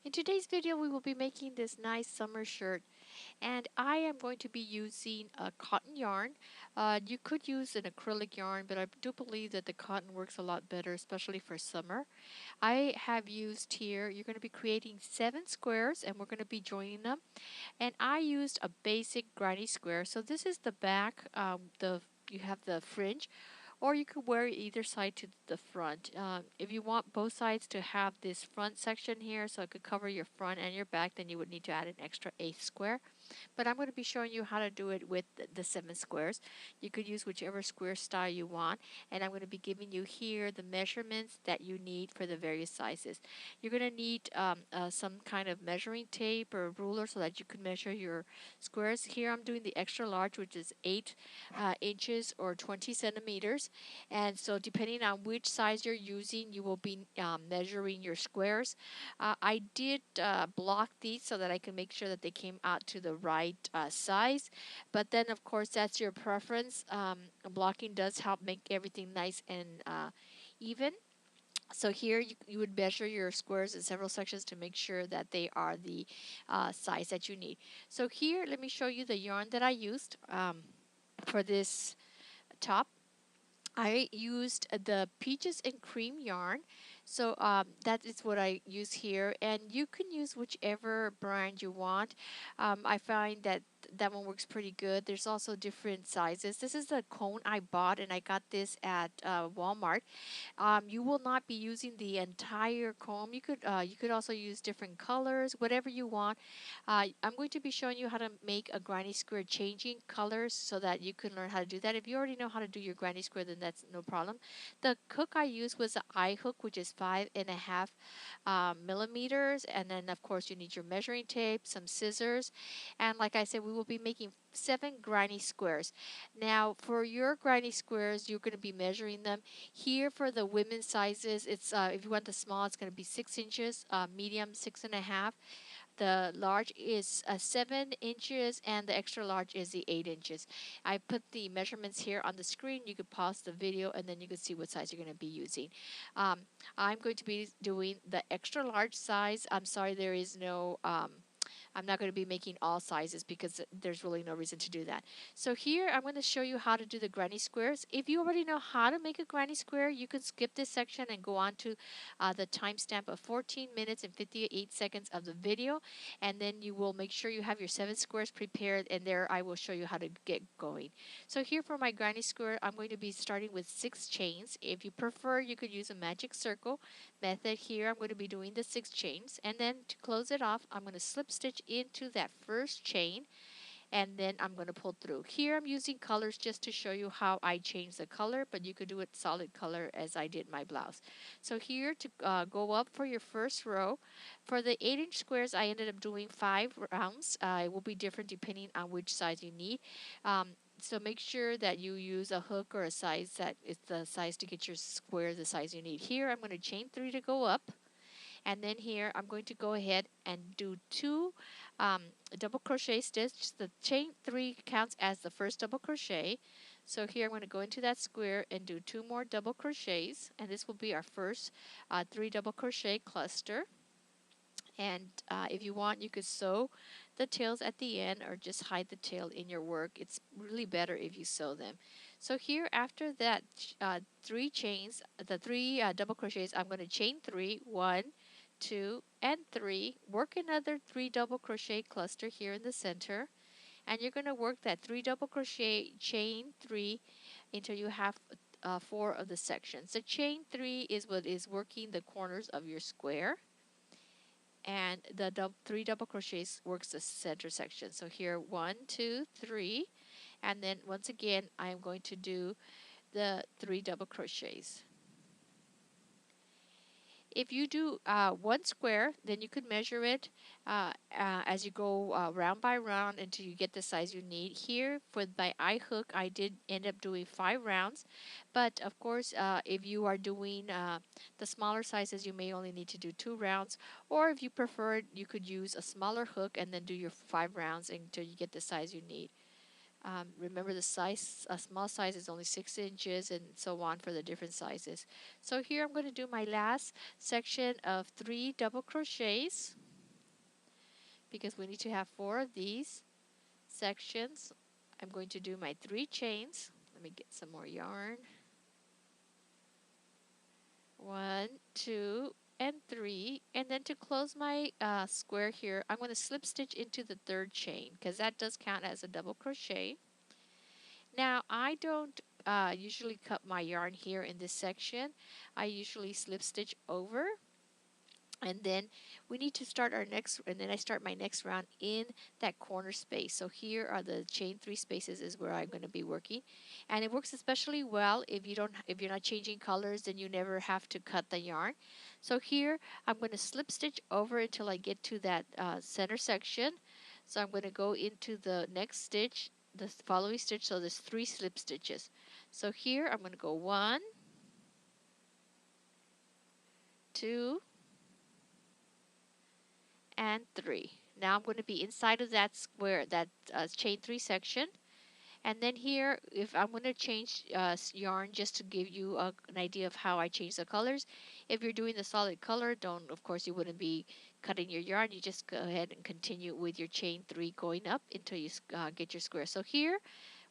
In today's video, we will be making this nice summer shirt, and I am going to be using a cotton yarn. You could use an acrylic yarn, but I do believe that the cotton works a lot better, especially for summer. I have used here, you're going to be creating 7 squares, and we're going to be joining them. And I used a basic granny square. So this is the back, you have the fringe, or you could wear either side to the front. If you want both sides to have this front section here so it could cover your front and your back, then you would need to add an extra 8th square. But I'm going to be showing you how to do it with the 7 squares. You could use whichever square style you want, and I'm going to be giving you here the measurements that you need for the various sizes. You're going to need some kind of measuring tape or ruler so that you can measure your squares. Here I'm doing the extra large, which is 8 inches or 20 centimeters, and so depending on which size you're using, you will be measuring your squares. I did block these so that I can make sure that they came out to the right size, but then of course that's your preference. Blocking does help make everything nice and even. So here you would measure your squares in several sections to make sure that they are the size that you need. So here, let me show you the yarn that I used for this top. I used the peaches and cream yarn. So that is what I use here, and you can use whichever brand you want. I find that that one works pretty good. There's also different sizes. This is the cone I bought, and I got this at Walmart. You will not be using the entire comb. You could also use different colors, whatever you want. I'm going to be showing you how to make a granny square changing colors so that you can learn how to do that. If you already know how to do your granny square, then that's no problem. The hook I used was an eye hook, which is 5.5 millimeters, and then of course you need your measuring tape, some scissors, and like I said, we will be making 7 granny squares. Now for your granny squares, you're going to be measuring them. Here for the women's sizes, it's if you want the small, it's going to be 6 inches, medium 6.5. The large is 7 inches, and the extra large is the 8 inches. I put the measurements here on the screen. You could pause the video and then you can see what size you're going to be using. Um, I'm going to be doing the extra large size. I'm sorry, there is no I'm not going to be making all sizes because there's really no reason to do that. So here I'm going to show you how to do the granny squares. If you already know how to make a granny square, you can skip this section and go on to the timestamp of 14 minutes and 58 seconds of the video, and then you will make sure you have your 7 squares prepared, and there I will show you how to get going. So here for my granny square, I'm going to be starting with 6 chains. If you prefer, you could use a magic circle method. Here I'm going to be doing the 6 chains, and then to close it off, I'm going to slip stitch into that first chain, and then I'm going to pull through. Here I'm using colors just to show you how I change the color, but you could do it solid color as I did my blouse. So here to go up for your first row, for the 8-inch squares I ended up doing 5 rounds. It will be different depending on which size you need. So make sure that you use a hook or a size that is the size to get your square the size you need. Here I'm going to chain 3 to go up, and then here I'm going to go ahead and do 2 double crochet stitches. The chain 3 counts as the first double crochet. So here I'm going to go into that square and do 2 more double crochets, and this will be our first 3 double crochet cluster. And if you want, you could sew the tails at the end or just hide the tail in your work. It's really better if you sew them. So here after that 3 chains, the 3 double crochets, I'm going to chain 3, 1, 2, and 3, work another 3 double crochet cluster here in the center, and you're going to work that 3 double crochet, chain 3 until you have 4 of the sections. So chain 3 is what is working the corners of your square, and the 3 double crochets works the center section. So here 1, 2, 3, and then once again I am going to do the 3 double crochets. If you do 1 square, then you could measure it as you go round by round until you get the size you need. Here for my eye hook, I did end up doing 5 rounds, but of course if you are doing the smaller sizes, you may only need to do 2 rounds, or if you prefer, you could use a smaller hook and then do your 5 rounds until you get the size you need. Remember the size, a small size is only 6 inches, and so on for the different sizes. So here I'm going to do my last section of 3 double crochets. because we need to have 4 of these sections. I'm going to do my 3 chains. Let me get some more yarn. 1, 2, and 3. And then to close my square here, I'm going to slip stitch into the 3rd chain because that does count as a double crochet. Now I don't usually cut my yarn here in this section. I usually slip stitch over, and then we need to start our next, and then I start my next round in that corner space. So here are the chain 3 spaces is where I'm going to be working, and it works especially well if you're not changing colors, then you never have to cut the yarn. So here I'm going to slip stitch over until I get to that center section. So I'm going to go into the next stitch, the following stitch. So there's 3 slip stitches. So here I'm going to go 1, 2, and 3. Now I'm going to be inside of that square, that chain 3 section. And then here, if I'm going to change yarn just to give you an idea of how I change the colors. If you're doing the solid color, of course you wouldn't be cutting your yarn. You just go ahead and continue with your chain 3 going up until you get your square. So here,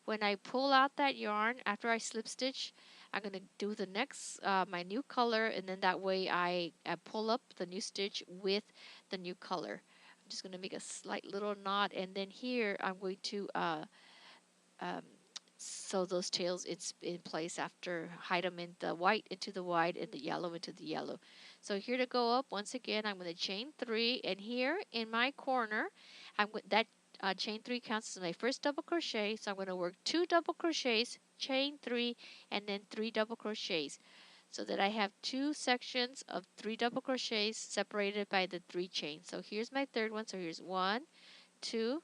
when I pull out that yarn, after I slip stitch, I'm going to do the next, my new color, and then that way I pull up the new stitch with the new color. I'm just going to make a slight little knot, and then here I'm going to um, sew those tails in place after, hide them in the white into the white and the yellow into the yellow. So here to go up, once again, I'm going to chain 3, and here in my corner, that chain 3 counts as my first double crochet, so I'm going to work 2 double crochets, chain 3, and then 3 double crochets, so that I have 2 sections of 3 double crochets separated by the 3 chains. So here's my third one. So here's 1, 2,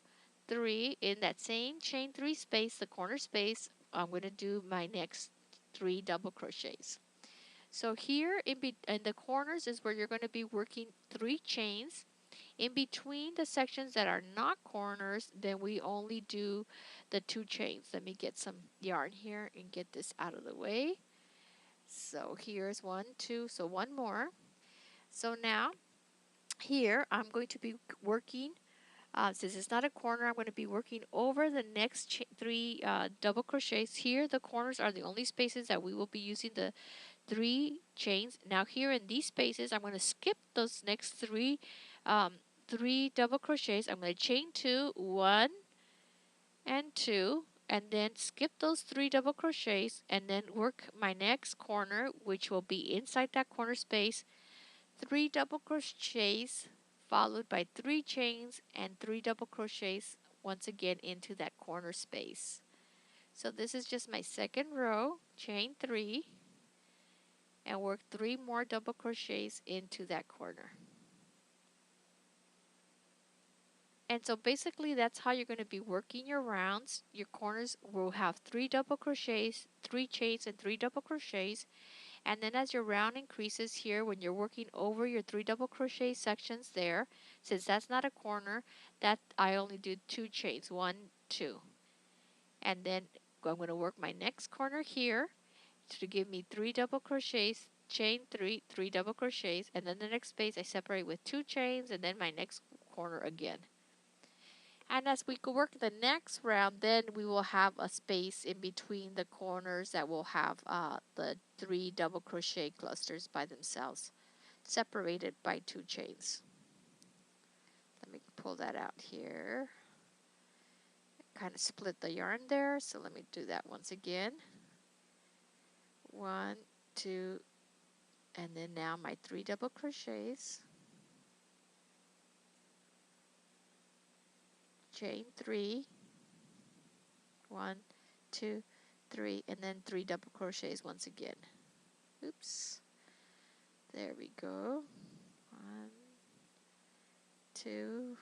3. In that same chain 3 space, the corner space, I'm going to do my next 3 double crochets. So here in the corners is where you're going to be working 3 chains. In between the sections that are not corners, then we only do the 2 chains. Let me get some yarn here and get this out of the way. So here's 1, 2, so 1 more. So now here I'm going to be working, since it's not a corner, I'm going to be working over the next 3 double crochets. Here the corners are the only spaces that we will be using the 3 chains. Now here in these spaces, I'm going to skip those next 3 double crochets. I'm going to chain 2, 1 and 2, and then skip those 3 double crochets, and then work my next corner, which will be inside that corner space, 3 double crochets followed by 3 chains and 3 double crochets once again into that corner space. So this is just my second row, chain 3, and work 3 more double crochets into that corner. And so basically that's how you're going to be working your rounds. Your corners will have 3 double crochets, 3 chains, and 3 double crochets. And then as your round increases here, when you're working over your 3 double crochet sections there, since that's not a corner, that I only do 2 chains, 1, 2. And then I'm going to work my next corner here to give me 3 double crochets, chain 3, 3 double crochets, and then the next space I separate with 2 chains, and then my next corner again. And as we go work the next round, then we will have a space in between the corners that will have the 3 double crochet clusters by themselves, separated by 2 chains. Let me pull that out here. Kind of split the yarn there, so let me do that once again. 1, 2, and then now my 3 double crochets, chain 3, 1, 2, 3, and then 3 double crochets once again. Oops. There we go. 1, 2,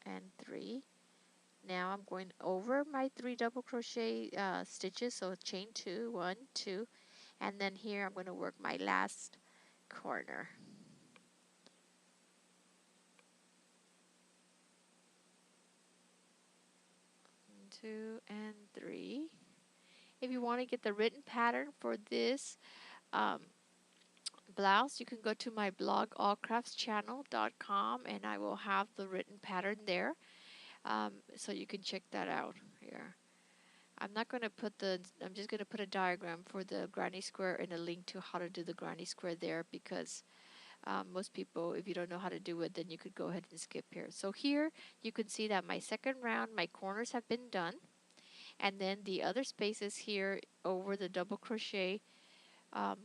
and 3. Now I'm going over my 3 double crochet stitches, so chain 2, 1, 2, and then here I'm going to work my last corner. 2 and 3. If you want to get the written pattern for this blouse, you can go to my blog allcraftschannel.com, and I will have the written pattern there, so you can check that out here. I'm not going to put I'm just going to put a diagram for the granny square and a link to how to do the granny square there, because most people, if you don't know how to do it, then you could go ahead and skip here. So here you can see that my second round, my corners have been done, and then the other spaces here over the double crochet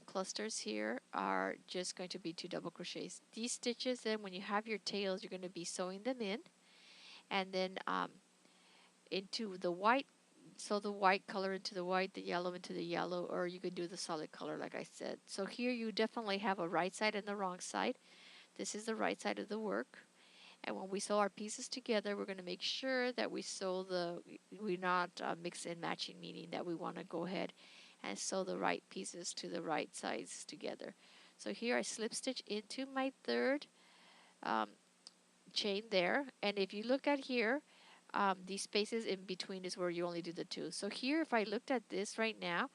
clusters here are just going to be 2 double crochets. These stitches, then when you have your tails, you're going to be sewing them in, and then into the white, so the white color into the white, the yellow into the yellow, or you can do the solid color like I said. So here you definitely have a right side and the wrong side. This is the right side of the work. And when we sew our pieces together, we're going to make sure that we're not mix and matching, meaning that we want to go ahead and sew the right pieces to the right sides together. So here I slip stitch into my third um, chain there, and if you look at here, these spaces in between is where you only do the 2. So here, if I looked at this right now,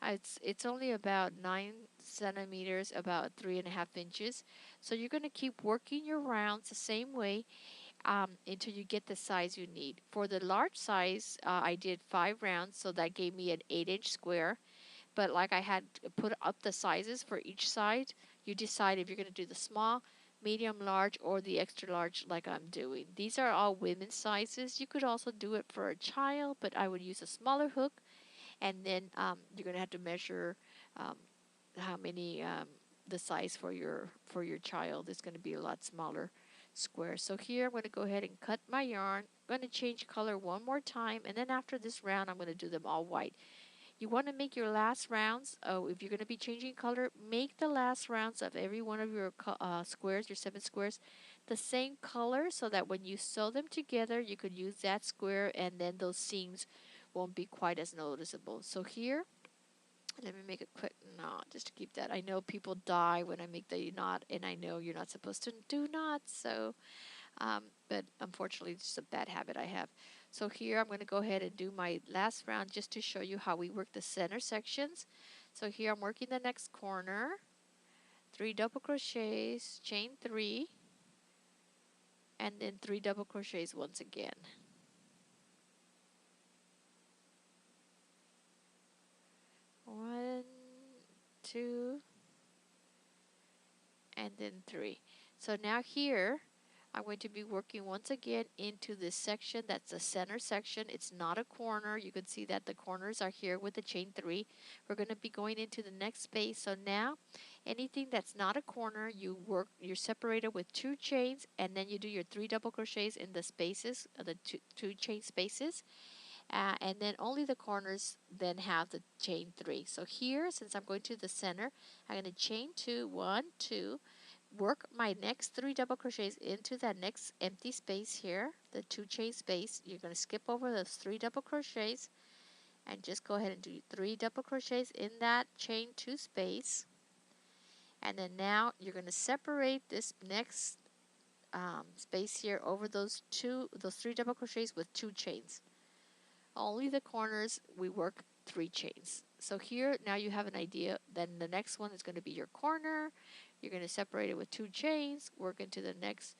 it's only about 9 centimeters, about 3.5 inches. So you're going to keep working your rounds the same way until you get the size you need. For the large size, I did 5 rounds, so that gave me an 8-inch square. But like I had put up the sizes for each side, you decide if you're going to do the small, medium, large, or the extra large like I'm doing. These are all women's sizes. You could also do it for a child, but I would use a smaller hook, and then you're going to have to measure um, how many the size for your child is going to be a lot smaller square. So here I'm going to go ahead and cut my yarn. I'm going to change color one more time, and then after this round I'm going to do them all white. You want to make your last rounds, if you're going to be changing color, make the last rounds of every one of your squares, your 7 squares, the same color, so that when you sew them together, you could use that square, and then those seams won't be quite as noticeable. So here, let me make a quick knot just to keep that. I know people die when I make the knot, and I know you're not supposed to do knots, so but unfortunately it's just a bad habit I have. So here I'm going to go ahead and do my last round just to show you how we work the center sections. So here I'm working the next corner, 3 double crochets, chain 3, and then 3 double crochets once again. 1, 2, and then 3. So now here I'm going to be working once again into this section that's the center section. It's not a corner. You can see that the corners are here with the chain 3. We're going to be going into the next space. So now anything that's not a corner, you're separated with 2 chains, and then you do your 3 double crochets in the spaces, the two chain spaces. And then only the corners then have the chain 3. So here, since I'm going to the center, I'm going to chain 2, 1, 2, work my next 3 double crochets into that next empty space here, the 2 chain space. You're going to skip over those 3 double crochets and just go ahead and do 3 double crochets in that chain 2 space. And then now you're going to separate this next space here over those 3 double crochets with 2 chains. Only the corners we work 3 chains. So here now you have an idea. Then the next one is going to be your corner. You're going to separate it with 2 chains, work into the next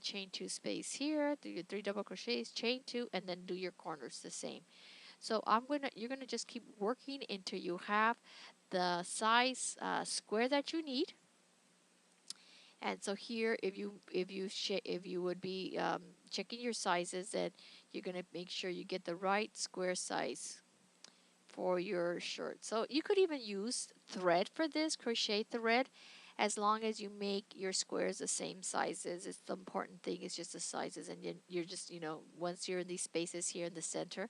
chain 2 space here, do your 3 double crochets, chain 2, and then do your corners the same. So you're going to just keep working until you have the size square that you need. And so here, if you would be checking your sizes, then you're going to make sure you get the right square size for your shirt. So you could even use thread for this, crochet thread, as long as you make your squares the same sizes. It's the important thing is just the sizes, and you're just, once you're in these spaces here in the center,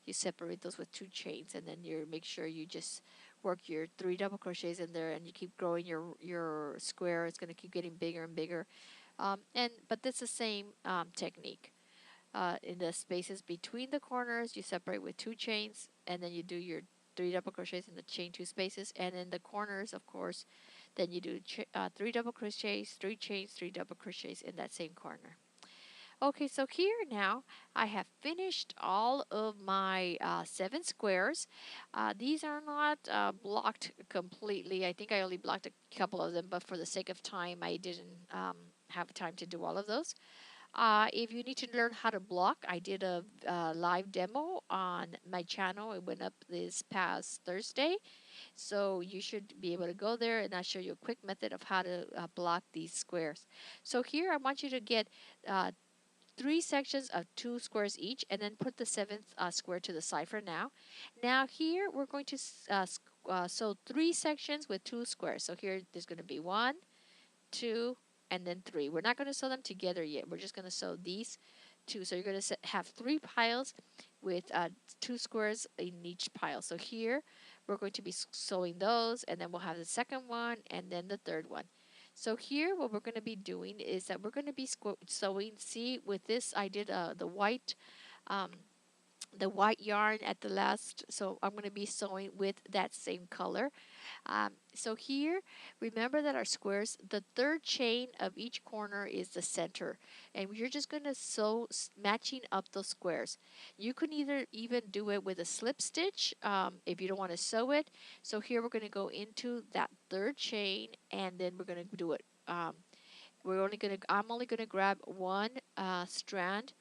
you separate those with 2 chains, and then you make sure you just work your 3 double crochets in there, and you keep growing your square. It's going to keep getting bigger and bigger, but that's the same technique. In the spaces between the corners, you separate with 2 chains, and then you do your 3 double crochets in the chain 2 spaces, and in the corners, of course, then you do 3 double crochets, 3 chains, 3 double crochets in that same corner. Okay, so here now I have finished all of my 7 squares. These are not blocked completely. I think I only blocked a couple of them, but for the sake of time, I didn't have time to do all of those. If you need to learn how to block, I did a live demo on my channel. It went up this past Thursday. So you should be able to go there and I'll show you a quick method of how to block these squares. So here I want you to get 3 sections of 2 squares each and then put the seventh square to the side for now. Now here we're going to sew 3 sections with 2 squares. So here there's going to be 1, 2, and then 3. We're not going to sew them together yet. We're just going to sew these 2. So you're going to have 3 piles with 2 squares in each pile. So here we're going to be sewing those, and then we'll have the second one and then the third one. So here what we're going to be doing is that we're going to be sewing. See, with this I did um, the white yarn at the last, so I'm going to be sewing with that same color. So here, remember that our squares, the third chain of each corner is the center. And you're just going to sew, matching up those squares. You can either even do it with a slip stitch if you don't want to sew it. So here we're going to go into that third chain and then we're going to do it. I'm only going to grab one strand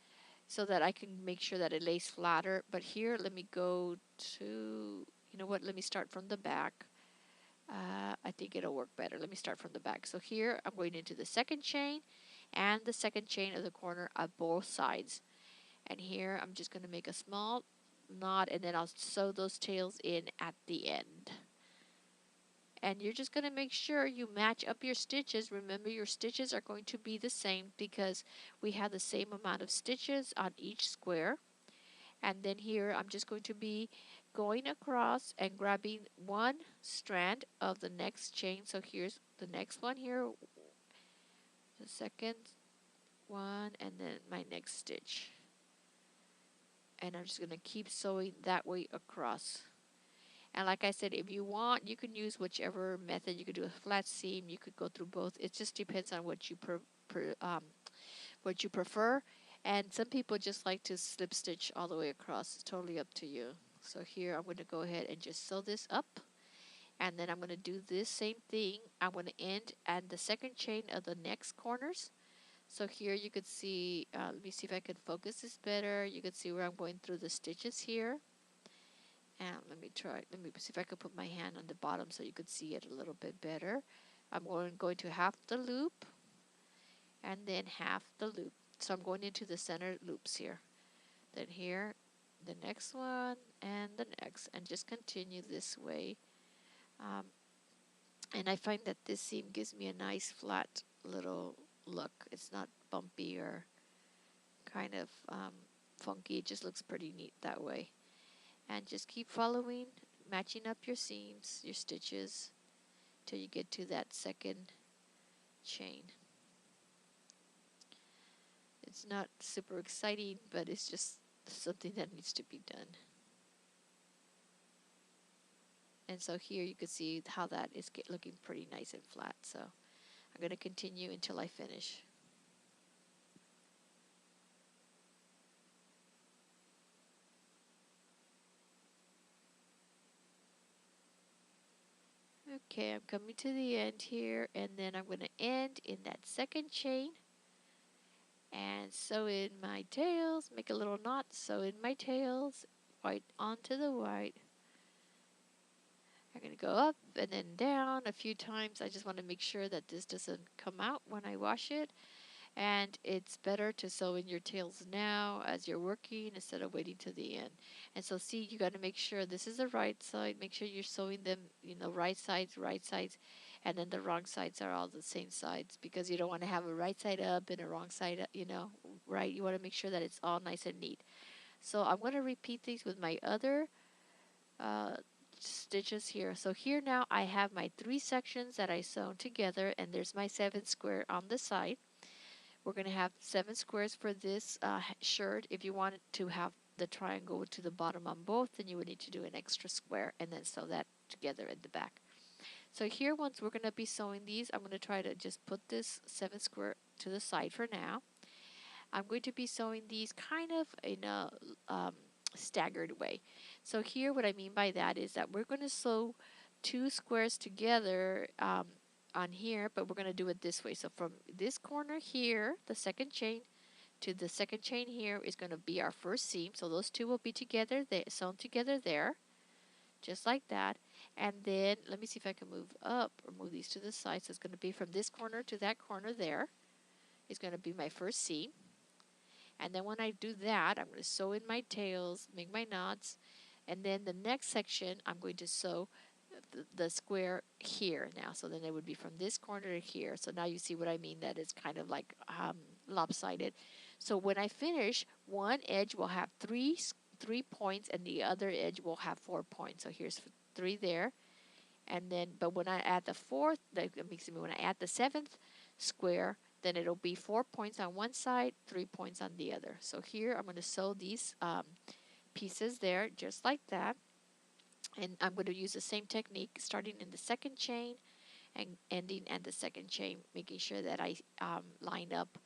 so that I can make sure that it lays flatter. But here, let me go to, you know what, let me start from the back. I think it'll work better. Let me start from the back. So here I'm going into the second chain and the second chain of the corner of both sides. And here I'm just going to make a small knot and then I'll sew those tails in at the end. And you're just going to make sure you match up your stitches. Remember, your stitches are going to be the same because we have the same amount of stitches on each square. And then here I'm just going to be going across and grabbing one strand of the next chain. So here's the next one here, the second one, and then my next stitch. And I'm just going to keep sewing that way across. And like I said, if you want, you can use whichever method. You could do a flat seam, you could go through both. It just depends on what you prefer. And some people just like to slip stitch all the way across. It's totally up to you. So here I'm going to go ahead and just sew this up. And then I'm going to do this same thing. I'm going to end at the second chain of the next corners. So here you could see, let me see if I can focus this better. You can see where I'm going through the stitches here. And let me see if I can put my hand on the bottom so you could see it a little bit better. I'm going to half the loop and then half the loop. So I'm going into the center loops here. Then here, the next one, and the next, and just continue this way. And I find that this seam gives me a nice flat little look. It's not bumpy or kind of funky. It just looks pretty neat that way. And just keep following, matching up your seams, your stitches, till you get to that second chain. It's not super exciting, but it's just something that needs to be done. And so here you can see how that is looking pretty nice and flat. So I'm going to continue until I finish. Okay, I'm coming to the end here, and then I'm going to end in that second chain and sew in my tails, make a little knot, sew in my tails, white onto the white. I'm going to go up and then down a few times. I just want to make sure that this doesn't come out when I wash it. And it's better to sew in your tails now as you're working instead of waiting to the end. And so see, you got to make sure this is the right side. Make sure you're sewing them, right sides, and then the wrong sides are all the same sides because you don't want to have a right side up and a wrong side up, right? You want to make sure that it's all nice and neat. So I'm going to repeat these with my other stitches here. So here now I have my 3 sections that I sewn together, and there's my 7th square on the side. We're going to have 7 squares for this shirt. If you wanted to have the triangle to the bottom on both, then you would need to do an extra square and then sew that together at the back. So here, once we're going to be sewing these, I'm going to try to just put this 7th square to the side for now. I'm going to be sewing these kind of in a um, staggered way. So here what I mean by that is that we're going to sew two squares together on here, but we're going to do it this way. So from this corner here, the second chain, to the second chain here is going to be our first seam. So those two will be together, sewn together there, just like that. And then let me see if I can move up or move these to the side. So it's going to be from this corner to that corner there is going to be my first seam. And then when I do that, I'm going to sew in my tails, make my knots, and then the next section I'm going to sew the square here now. So then it would be from this corner to here. So now you see what I mean, that it's kind of like lopsided. So when I finish, one edge will have three points and the other edge will have 4 points. So here's 3 there. And then, but when I add the when I add the 7th square, then it'll be 4 points on one side, 3 points on the other. So here I'm going to sew these pieces there just like that. And I'm going to use the same technique starting in the second chain and ending at the second chain, making sure that I line up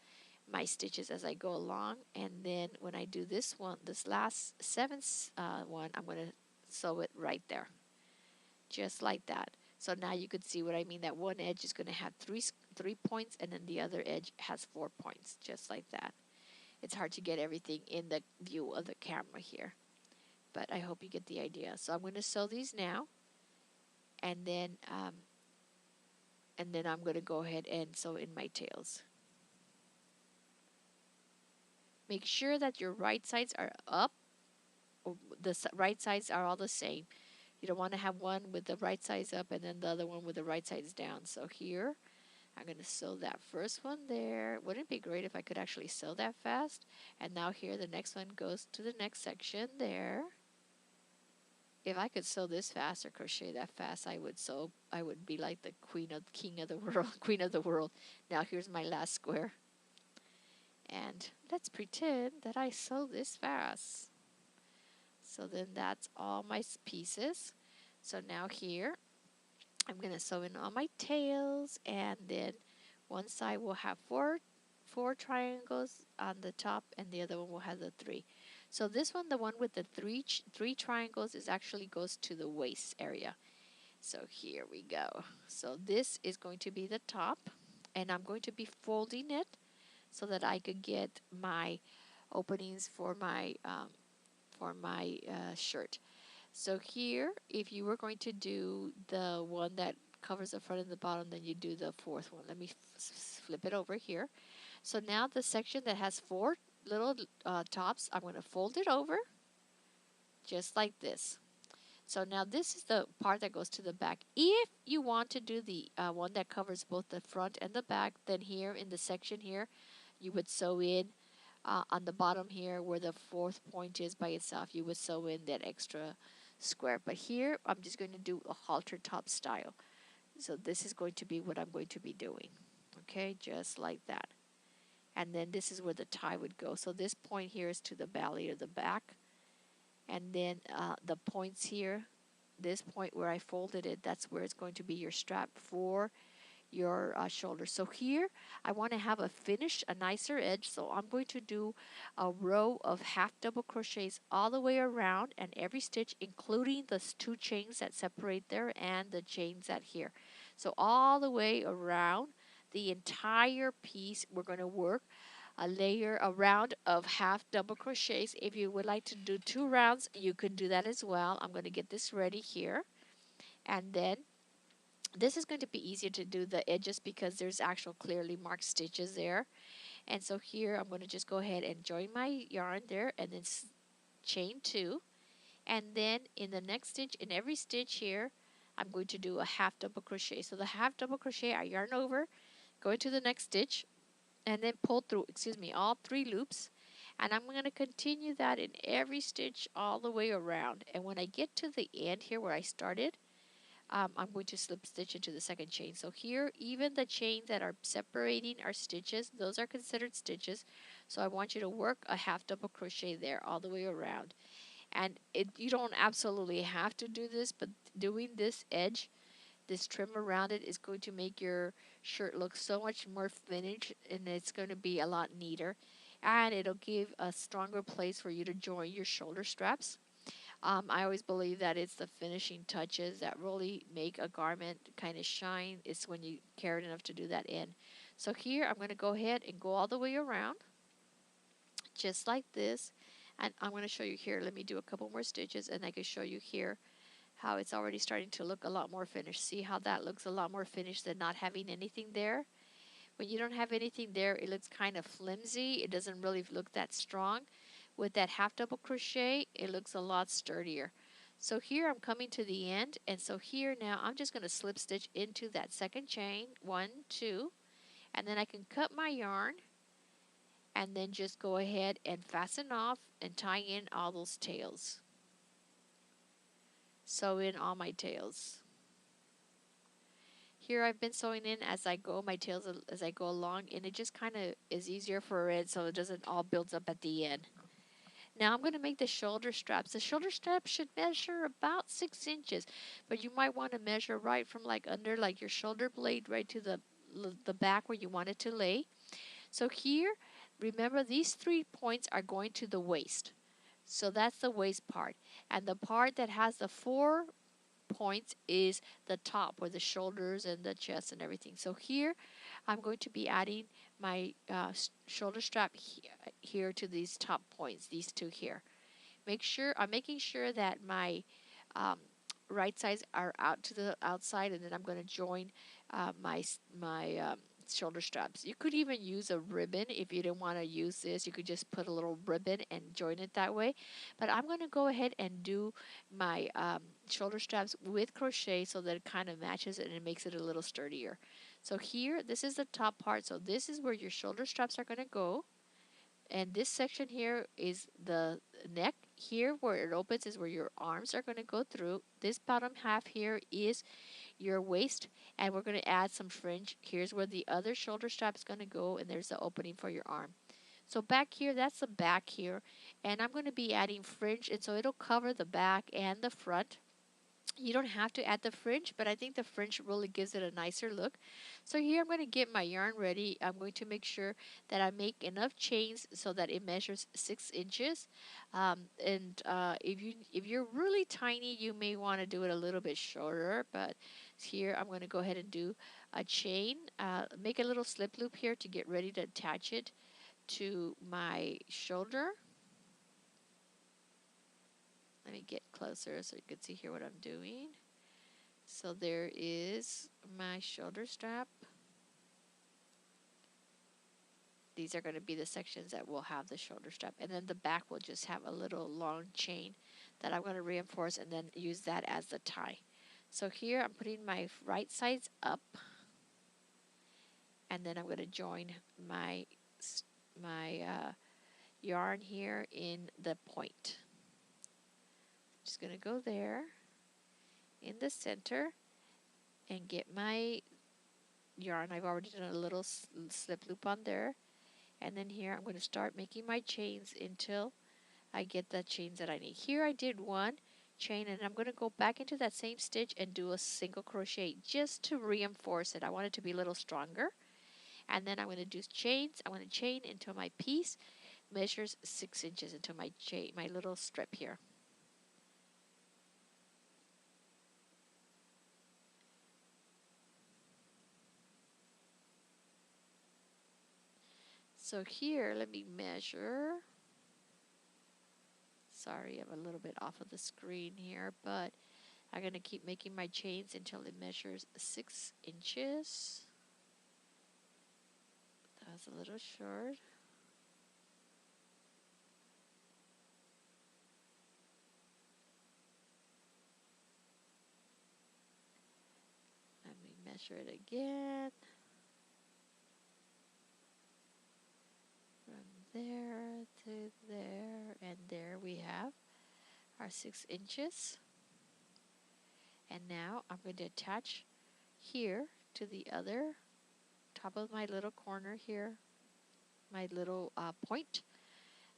my stitches as I go along. And then when I do this one, this last 7th one, I'm going to sew it right there, just like that. So now you could see what I mean, that one edge is going to have three points and then the other edge has 4 points, just like that. It's hard to get everything in the view of the camera here, but I hope you get the idea. So I'm going to sew these now, and then I'm going to go ahead and sew in my tails. Make sure that your right sides are up, or the right sides are all the same. You don't want to have one with the right sides up and then the other one with the right sides down. So here, I'm going to sew that first one there. Wouldn't it be great if I could actually sew that fast? And now here, the next one goes to the next section there. If I could sew this fast or crochet that fast, I would be like the king of the world, queen of the world. Now here's my last square. And let's pretend that I sew this fast. So then that's all my pieces. So now here, I'm going to sew in all my tails, and then one side will have four triangles on the top, and the other one will have the 3. So this one, the one with the three triangles, is actually goes to the waist area. So here we go. So this is going to be the top, and I'm going to be folding it so that I could get my openings for my shirt. So here, if you were going to do the one that covers the front and the bottom, then you do the 4th one. Let me flip it over here. So now the section that has 4 little tops, I'm going to fold it over just like this. So now this is the part that goes to the back. If you want to do the one that covers both the front and the back, then here in the section here, you would sew in on the bottom here where the 4th point is by itself. You would sew in that extra square. But here, I'm just going to do a halter top style. So this is going to be what I'm going to be doing. Okay, just like that. And then this is where the tie would go. So this point here is to the belly or the back. And then the points here, this point where I folded it, that's where it's going to be your strap for your shoulder. So here I want to have a nicer edge, so I'm going to do a row of half double crochets all the way around, and every stitch, including the 2 chains that separate there and the chains that here. So all the way around the entire piece, we're going to work a round of half double crochets. If you would like to do 2 rounds, you can do that as well. I'm going to get this ready here, and then this is going to be easier to do the edges because there's actual clearly marked stitches there. And so here I'm going to just go ahead and join my yarn there and then chain 2. And then in the next stitch, in every stitch here, I'm going to do a half double crochet. So the half double crochet, I yarn over, go into the next stitch, and then pull through, all 3 loops. And I'm going to continue that in every stitch all the way around. And when I get to the end here where I started, I'm going to slip stitch into the second chain. So here, even the chains that are separating our stitches, those are considered stitches. So I want you to work a half double crochet there all the way around. And you don't absolutely have to do this, but doing this edge, this trim around it, is going to make your shirt look so much more finished, and it's going to be a lot neater. and it'll give a stronger place for you to join your shoulder straps. I always believe that it's the finishing touches that really make a garment kind of shine. It's when you care enough to do that in. So here I'm going to go ahead and go all the way around just like this. And I'm going to show you here. Let me do a couple more stitches and I can show you here how it's already starting to look a lot more finished. See how that looks a lot more finished than not having anything there? When you don't have anything there, it looks kind of flimsy. It doesn't really look that strong. With that half double crochet, it looks a lot sturdier. So here I'm coming to the end, and so here now I'm just going to slip stitch into that second chain, 1, 2, and then I can cut my yarn and then just go ahead and fasten off and tie in all those tails. Sew in all my tails. Here I've been sewing in as I go, my tails as I go along, and it just kind of is easier for it so it doesn't all builds up at the end. Now I'm going to make the shoulder straps. The shoulder straps should measure about 6 inches, but you might want to measure right from like under like your shoulder blade right to the back where you want it to lay. So here, remember these 3 points are going to the waist. So that's the waist part. And the part that has the 4 points is the top where the shoulders and the chest and everything. So here I'm going to be adding my shoulder strap here to these top points, these 2 here. I'm making sure that my um, right sides are out to the outside, and then I'm going to join my shoulder straps. You could even use a ribbon if you didn't want to use this. You could just put a little ribbon and join it that way. But I'm going to go ahead and do my shoulder straps with crochet so that it kind of matches it and it makes it a little sturdier. So here, this is the top part. So this is where your shoulder straps are going to go. And this section here is the neck. Here where it opens is where your arms are going to go through. This bottom half here is your waist, and we're going to add some fringe. Here's where the other shoulder strap is going to go, and there's the opening for your arm. So back here, that's the back here, and I'm going to be adding fringe, and so it'll cover the back and the front. You don't have to add the fringe, but I think the fringe really gives it a nicer look. So here I'm going to get my yarn ready. I'm going to make sure that I make enough chains so that it measures 6 inches. If you're really tiny, you may want to do it a little bit shorter. But here I'm going to go ahead and do a chain. Make a little slip loop here to get ready to attach it to my shoulder. Let me get closer so you can see here what I'm doing. So there is my shoulder strap. These are going to be the sections that will have the shoulder strap. And then the back will just have a little long chain that I'm going to reinforce and then use that as the tie. So here I'm putting my right sides up. And then I'm going to join my yarn here in the point. Just going to go there in the center and get my yarn. I've already done a little slip loop on there, and then here I'm going to start making my chains until I get the chains that I need. Here I did 1 chain, and I'm going to go back into that same stitch and do a single crochet just to reinforce it. I want it to be a little stronger, and then I'm going to do chains. I'm going to chain until my piece measures 6 inches into my little strip here. So here, let me measure. Sorry, I'm a little bit off of the screen here, but I'm going to keep making my chains until it measures 6 inches. That was a little short. Let me measure it again. From there to there, and there we have our 6 inches. And now I'm going to attach here to the other top of my little corner here, my little point.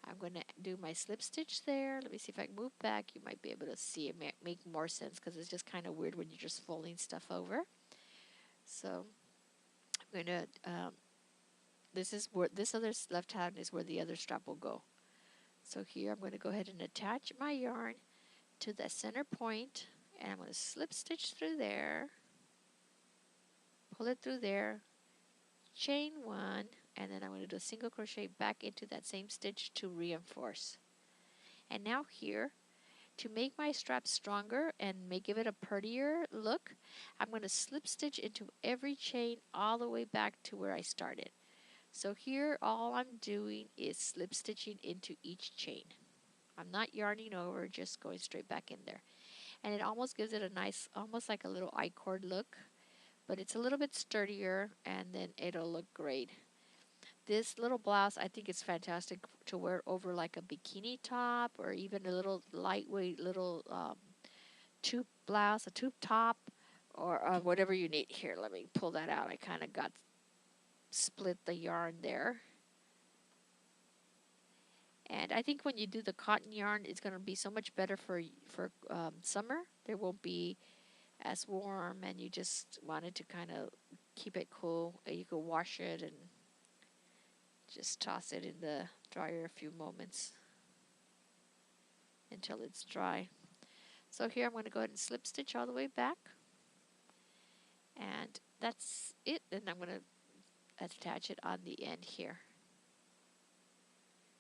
I'm going to do my slip stitch there. Let me see if I can move back. You might be able to see it make more sense because it's just kind of weird when you're just folding stuff over. So I'm going to this is where this other left hand is where the other strap will go. So here I'm going to go ahead and attach my yarn to the center point, and I'm going to slip stitch through there, pull it through there, chain one, and then I'm going to do a single crochet back into that same stitch to reinforce. And now here, to make my strap stronger and give it a prettier look, I'm going to slip stitch into every chain all the way back to where I started. So here all I'm doing is slip stitching into each chain. I'm not yarning over, just going straight back in there. And it almost gives it a nice, almost like a little I-cord look, but it's a little bit sturdier, and then it'll look great. This little blouse, I think it's fantastic to wear over like a bikini top, or even a little lightweight little tube blouse, a tube top, or whatever you need. Here, let me pull that out. I kind of got split the yarn there. And I think when you do the cotton yarn, it's going to be so much better for summer. There won't be as warm, and you just wanted to kind of keep it cool. You could wash it and just toss it in the dryer a few moments until it's dry. So here I'm going to go ahead and slip stitch all the way back, and that's it. And I'm going to attach it on the end here.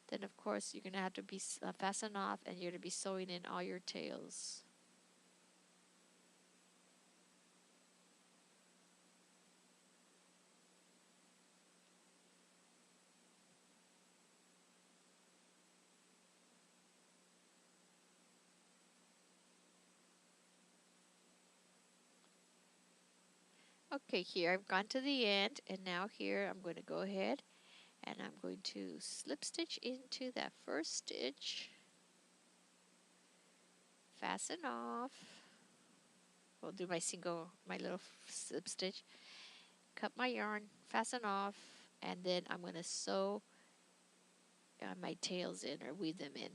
Then of course you're going to have to be fasten off, and you're going to be sewing in all your tails. Okay, here I've gone to the end, and now here I'm going to go ahead and I'm going to slip stitch into that first stitch, fasten off. We'll do my little slip stitch, cut my yarn, fasten off, and then I'm going to sew my tails in, or weave them in.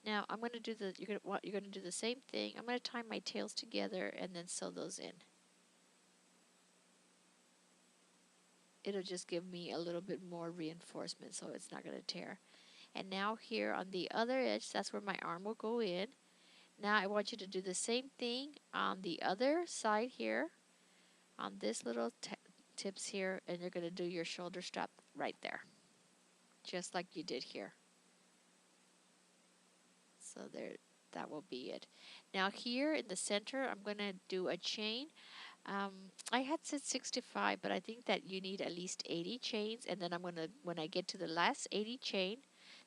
Now I'm going to do you're going to do the same thing. I'm going to tie my tails together and then sew those in. It'll just give me a little bit more reinforcement so it's not going to tear. And now here on the other edge, that's where my arm will go in. Now I want you to do the same thing on the other side here, on this little tips here, and you're going to do your shoulder strap right there, just like you did here. So there, that will be it. Now here in the center, I'm going to do a chain. I had said 65, but I think that you need at least 80 chains, and then I'm going to, when I get to the last 80 chain,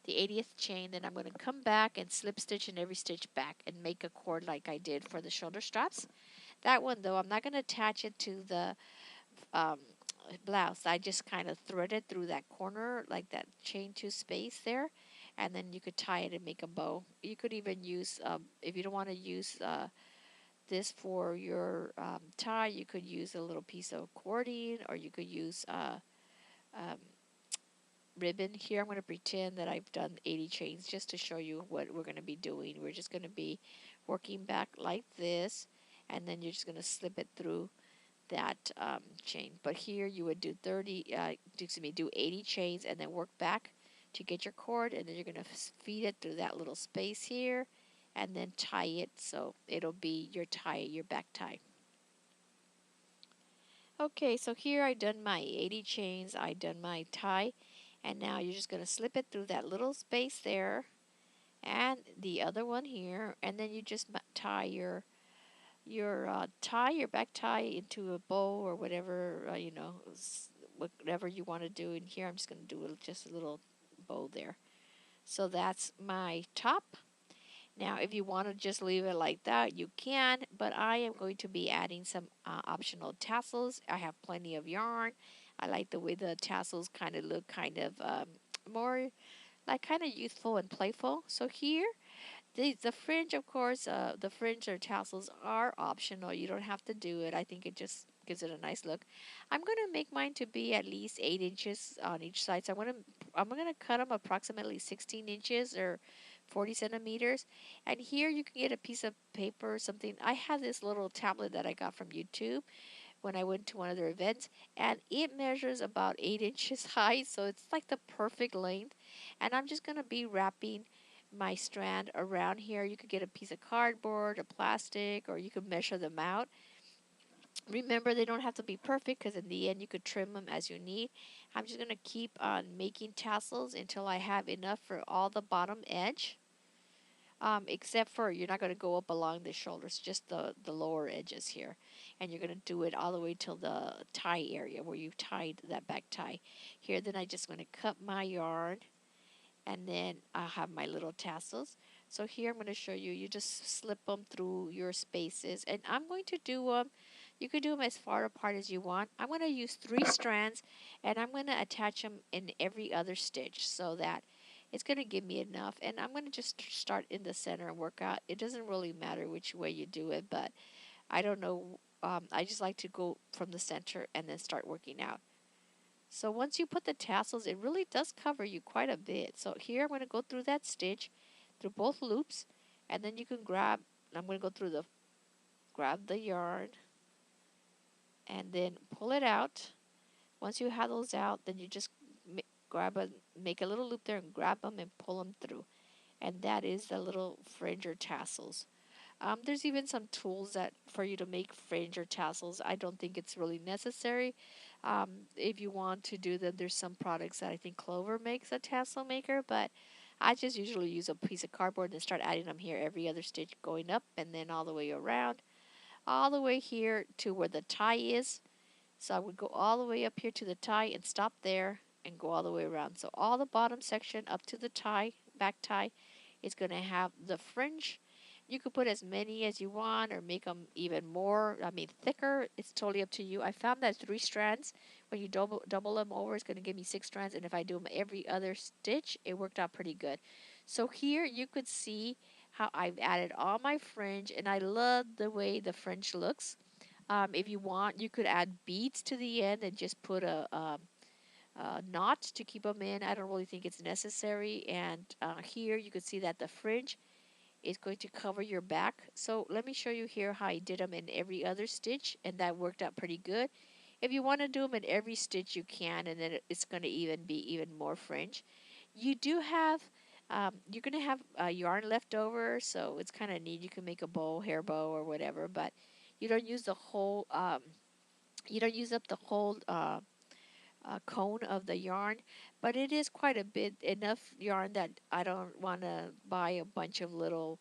the 80th chain, then I'm going to come back and slip stitch in every stitch back and make a cord like I did for the shoulder straps. That one though, I'm not going to attach it to the blouse. I just kind of thread it through that corner, like that chain 2 space there, and then you could tie it and make a bow. You could even use, if you don't want to use this for your tie, you could use a little piece of cording, or you could use ribbon. Here I'm going to pretend that I've done 80 chains just to show you what we're going to be doing. We're just going to be working back like this, and then you're just going to slip it through that chain. But here you would do do 80 chains and then work back to get your cord, and then you're going to feed it through that little space here and then tie it so it'll be your tie, your back tie. Okay, so here I done my 80 chains, I done my tie, and now you're just going to slip it through that little space there and the other one here, and then you just tie your back tie into a bow, or whatever, whatever you want to do. And here I'm just going to do just a little bow there. So that's my top. Now if you want to just leave it like that, you can, but I am going to be adding some optional tassels. I have plenty of yarn. I like the way the tassels kind of look, kind of more like kind of youthful and playful. So here, the fringe, of course, the fringe or tassels are optional. You don't have to do it. I think it just gives it a nice look. I'm going to make mine to be at least 8 inches on each side. So I'm going to cut them approximately 16 inches or 40 centimeters. And here you can get a piece of paper or something. I have this little tablet that I got from YouTube when I went to one of their events, and it measures about 8 inches high, so it's like the perfect length. And I'm just going to be wrapping my strand around here. You could get a piece of cardboard or plastic, or you could measure them out. Remember, they don't have to be perfect because in the end you could trim them as you need. I'm just going to keep on making tassels until I have enough for all the bottom edge. Except for you're not going to go up along the shoulders, just the lower edges here. And you're going to do it all the way till the tie area where you've tied that back tie. Here, then I just going to cut my yarn, and then I have my little tassels. So here I'm going to show you, you just slip them through your spaces, and I'm going to do them, you could do them as far apart as you want. I'm going to use 3 strands, and I'm going to attach them in every other stitch so that it's going to give me enough. And I'm going to just start in the center and work out. It doesn't really matter which way you do it, but I don't know, I just like to go from the center and then start working out. So once you put the tassels, it really does cover you quite a bit. So here I'm going to go through that stitch, through both loops, and then you can grab, I'm going to go through grab the yarn, and then pull it out. Once you have those out, then you just make a little loop there and grab them and pull them through. And that is the little fringe or tassels. There's even some tools that for you to make fringe or tassels. I don't think it's really necessary. If you want to do them, there's some products that I think Clover makes a tassel maker, but I just usually use a piece of cardboard and start adding them here every other stitch going up and then all the way around, all the way here to where the tie is. So I would go all the way up here to the tie and stop there and go all the way around. So all the bottom section up to the tie, back tie, is going to have the fringe. You could put as many as you want or make them even more, thicker. It's totally up to you. I found that 3 strands, when you double them over, it's going to give me 6 strands. And if I do them every other stitch, it worked out pretty good. So here you could see how I've added all my fringe, and I love the way the fringe looks. If you want, you could add beads to the end and just put a knot to keep them in. I don't really think it's necessary. And here you can see that the fringe is going to cover your back. So let me show you here how I did them in every other stitch, and that worked out pretty good. If you want to do them in every stitch, you can, and then it's going to be even more fringe. You do have, you're going to have yarn left over, so it's kind of neat. You can make a bow, hair bow, or whatever, but you don't use the whole, you don't use up the whole cone of the yarn, but it is quite a bit, enough yarn that I don't want to buy a bunch of little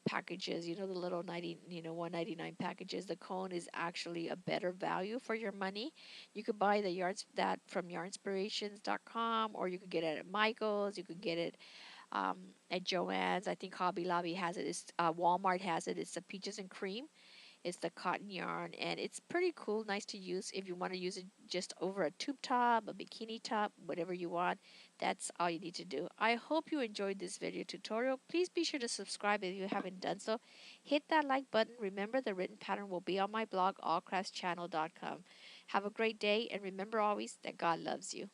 packages, the little 199 packages. The cone is actually a better value for your money. You could buy the yarns that from yarnspirations.com, or you could get it at Michael's, you could get it at Joann's. I think Hobby Lobby has it. Walmart has it. It's the peaches and cream. It's the cotton yarn, and it's pretty cool, nice to use. If you want to use it just over a tube top, a bikini top, whatever you want, that's all you need to do. I hope you enjoyed this video tutorial. Please be sure to subscribe if you haven't done so. Hit that like button. Remember, the written pattern will be on my blog, allcraftschannel.com. Have a great day, and remember always that God loves you.